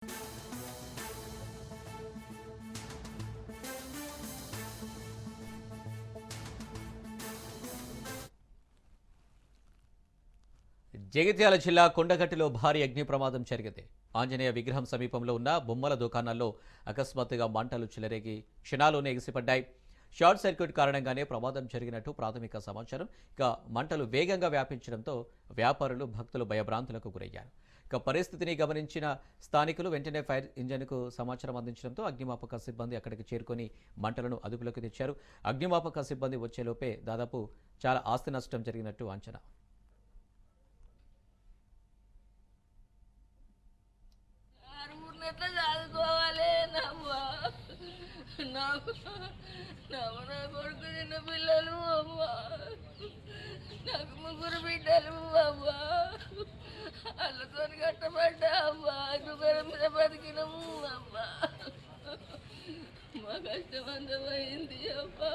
జగిత్యాల జిల్లా కొండగట్టులో భారీ అగ్ని ప్రమాదం జరిగింది. ఆంజనేయ విగ్రహం సమీపంలో ఉన్న బొమ్మల దుకాణాల్లో అకస్మాత్తుగా మంటలు చెలరేగి క్షణాల్లోనే ఎగిసిపడ్డాయి. షార్ట్ సర్క్యూట్ కారణంగానే ప్రమాదం జరిగినట్టు ప్రాథమిక సమాచారం. ఇక మంటలు వేగంగా వ్యాపించడంతో వ్యాపారులు, భక్తులు భయభ్రాంతులకు గురయ్యారు. ఇక పరిస్థితిని గమనించిన స్థానికులు వెంటనే ఫైర్ ఇంజన్కు సమాచారం అందించడంతో అగ్నిమాపక సిబ్బంది అక్కడికి చేరుకొని మంటలను అదుపులోకి తెచ్చారు. అగ్నిమాపక సిబ్బంది వచ్చేలోపే దాదాపు చాలా ఆస్తి నష్టం జరిగినట్టు అంచనా. కొడుకు చిన్న పిల్లలు అమ్మా, నాకు ముగ్గురు బిడ్డలు అమ్మా, వాళ్ళతో కట్టబడ్డా అమ్మా, దుకాణం మీద బతికినము అమ్మా, మా కష్టం అంతమైంది అమ్మా.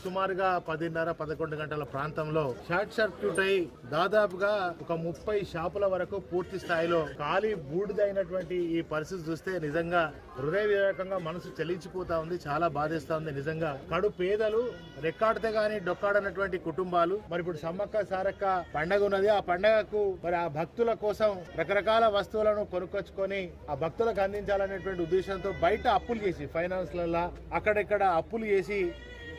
సుమారుగా 10:30-11 గంటల ప్రాంతంలో షార్ట్ సర్క్యూట్ అయి దాదాపుగా ఒక 30 షాపుల వరకు పూర్తి స్థాయిలో ఖాళీ బూడిదైనటువంటి ఈ పరిస్థితి చూస్తే నిజంగా హృదయ వివేకంగా మనసు చెల్లించిపోతా ఉంది. చాలా బాధేస్తా ఉంది. నిజంగా కడు పేదలు, రెక్కాడితే గాని డొక్కాడనటువంటి కుటుంబాలు. మరి ఇప్పుడు సమ్మక్క సారక్క పండగ ఉన్నది. ఆ పండగకు మరి ఆ భక్తుల కోసం రకరకాల వస్తువులను కొనుక్కొచ్చుకొని ఆ భక్తులకు అందించాలనేటువంటి ఉద్దేశంతో బయట అప్పులు చేసి ఫైనాన్స్లలో అక్కడెక్కడ అప్పులు చేసి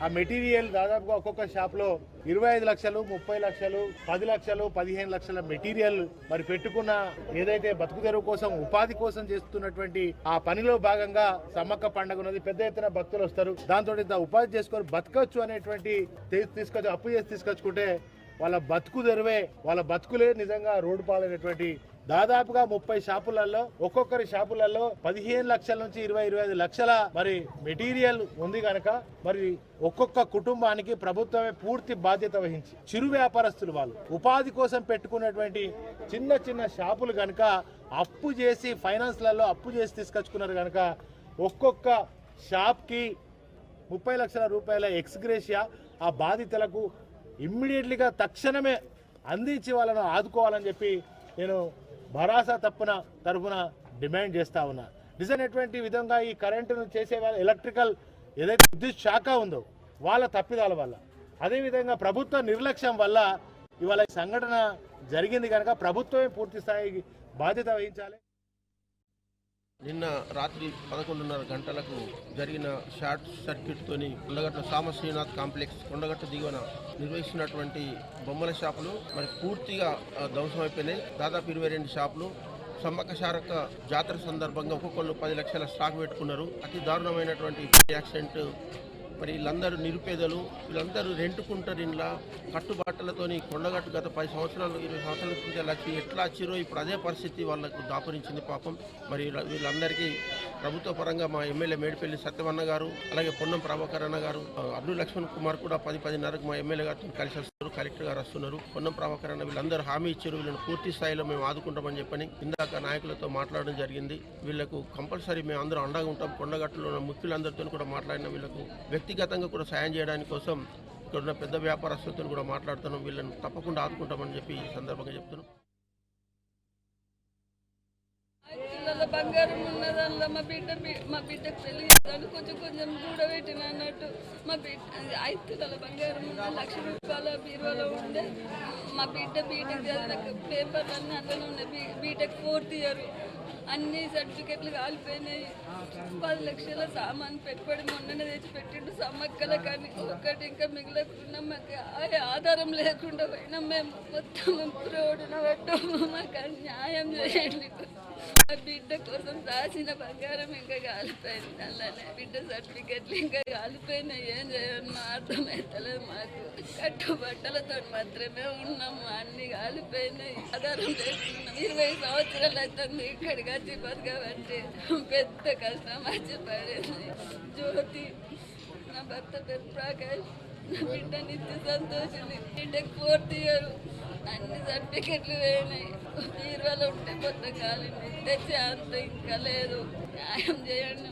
ఆ మెటీరియల్ దాదాపుగా ఒక్కొక్క షాప్ లో 25 లక్షలు, 30 లక్షలు, 10 లక్షలు, 15 లక్షల మెటీరియల్ మరి పెట్టుకున్న ఏదైతే బతుకు తెరువు కోసం, ఉపాధి కోసం చేస్తున్నటువంటి ఆ పనిలో భాగంగా సమ్మక్క పండుగ ఉన్నది. పెద్ద ఎత్తున భక్తులు వస్తారు. దాంతో ఇంత ఉపాధి చేసుకొని బతకచ్చు అనేటువంటి తీసుకొచ్చి అప్పు చేసి తీసుకొచ్చుకుంటే వాళ్ళ బతుకు తెరువే, వాళ్ళ బతుకులే నిజంగా రోడ్డు పాలైనటువంటి దాదాపుగా 30 షాపులలో ఒక్కొక్కరి షాపులలో 15 లక్షల నుంచి 20-25 లక్షల మరి మెటీరియల్ ఉంది కనుక మరి ఒక్కొక్క కుటుంబానికి ప్రభుత్వమే పూర్తి బాధ్యత వహించి చిరు వ్యాపారస్తులు వాళ్ళు ఉపాధి కోసం పెట్టుకున్నటువంటి చిన్న చిన్న షాపులు కనుక అప్పు చేసి ఫైనాన్స్లలో అప్పు చేసి తీసుకొచ్చుకున్నారు కనుక ఒక్కొక్క షాప్కి 30 లక్షల రూపాయల ఎక్స్గ్రేషియా ఆ బాధితులకు ఇమ్మీడియట్లీగా తక్షణమే అందించి వాళ్ళను ఆదుకోవాలని చెప్పి నేను భరోసా తరఫున డిమాండ్ చేస్తా ఉన్నా. నిజమైనటువంటి విధంగా ఈ కరెంటును చేసే వాళ్ళ ఎలక్ట్రికల్ ఏదైతే విద్యుత్ శాఖ ఉందో వాళ్ళ తప్పిదాల వల్ల, అదేవిధంగా ప్రభుత్వ నిర్లక్ష్యం వల్ల ఇవాళ ఈ సంఘటన జరిగింది కనుక ప్రభుత్వమే పూర్తి స్థాయి బాధ్యత వహించాలి. నిన్న రాత్రి 11:30 గంటలకు జరిగిన షార్ట్ సర్క్యూట్తోని కొండగట్ల శ్రీనాథ్ కాంప్లెక్స్ కొండగట్ట దిగువన నిర్వహిస్తున్నటువంటి బొమ్మల షాపులు మరి పూర్తిగా ధ్వంసమైపోయినాయి. దాదాపు 22 షాపులు. సమ్మక్క సారక్క జాతర సందర్భంగా ఒక్కొక్కళ్ళు 10 లక్షల స్టాక్ పెట్టుకున్నారు. అతి దారుణమైనటువంటి యాక్సిడెంట్. మరి వీళ్ళందరూ నిరుపేదలు, వీళ్ళందరూ రెంటుకుంటారు. ఇంట్లో కట్టుబాట్లతోని కొండగట్టు గత 10 సంవత్సరాలు 20 సంవత్సరాల నుంచి ఎట్లా వచ్చిరో ఇప్పుడు అదే పరిస్థితి వాళ్ళకు దాపురించింది పాపం. మరి వీళ్ళందరికీ ప్రభుత్వ పరంగా మా ఎమ్మెల్యే మేడిపల్లి సత్యవన్న గారు, అలాగే పొన్నం ప్రభాకర్ అన్న గారు, అడ్డు లక్ష్మణ్ కుమార్ కూడా 10-10:30కు మా ఎమ్మెల్యే గారితో కలిసి వస్తారు, కలెక్టర్ గారు వస్తున్నారు. పొన్నం ప్రభాకర్ అన్న వీళ్ళందరూ హామీ ఇచ్చారు, వీళ్ళని పూర్తి స్థాయిలో మేము ఆదుకుంటామని చెప్పని ఇందాక నాయకులతో మాట్లాడడం జరిగింది. వీళ్లకు కంపల్సరీ మేము అందరూ అండగా ఉంటాం. కొండగట్టులో ఉన్న ముఖ్యులందరితో కూడా మాట్లాడిన వీళ్ళకు వ్యక్తిగతంగా కూడా సాయం చేయడానికి కోసం ఇక్కడ ఉన్న పెద్ద వ్యాపారస్తులతో కూడా మాట్లాడుతున్నాం. వీళ్ళని తప్పకుండా ఆదుకుంటామని చెప్పి ఈ సందర్భంగా చెప్తున్నాం. బంగారం ఉన్నదల్లా మా బిడ్డకు పెళ్లి కొంచెం కూడబెట్టిన అన్నట్టు. మా బిడ్డ 5 తులాల బంగారం ఉన్న 1 లక్ష రూపాయల బీరువాలో ఉండే. మా బిడ్డ బీటెక్ చదివిన పేపర్లన్నీ అట్లనే ఉన్నాయి. BTech 4th year. అన్ని సర్టిఫికెట్లు కాలిపోయినాయి. 10 లక్షల సామాన్ పెట్టుబడి మొన్ననే తెచ్చి పెట్టిండు సమ్మక్కల. కానీ ఒక్కటి ఇంకా మిగలకుండా మాకు ఆధారం లేకుండా పోయినా మేము మొత్తం రోడ్డున పెట్టాము. మాకు న్యాయం చేయండి. మా బిడ్డ కోసం రాసిన బంగారం ఇంకా కాలిపోయింది. అలానే బిడ్డ సర్టిఫికెట్లు ఇంకా కాలిపోయినాయి. ఏం చేయాలి మా అర్థమవుతలేదు. మాకు కట్టుబట్టలతో మాత్రమే ఉన్నాము. అన్ని కాలిపోయినాయి. ఆధారం లేకున్నాం. 20 సంవత్సరాలు అవుతుంది ఇక్కడికి వచ్చి బతకబట్టి. పెద్ద కష్టం వచ్చి పడింది. జ్యోతి, నా భర్త పేరు ప్రకాష్, నా బిడ్డ నిత్య సంతోషిని. బిడ్డకు 4th ఇయర్. అన్ని సర్టిఫికెట్లు పోయినాయి. బీరువాలో ఉంటే మొత్తం కాలింది. తెచ్చే అంత ఇంకా లేదు. న్యాయం చేయండి.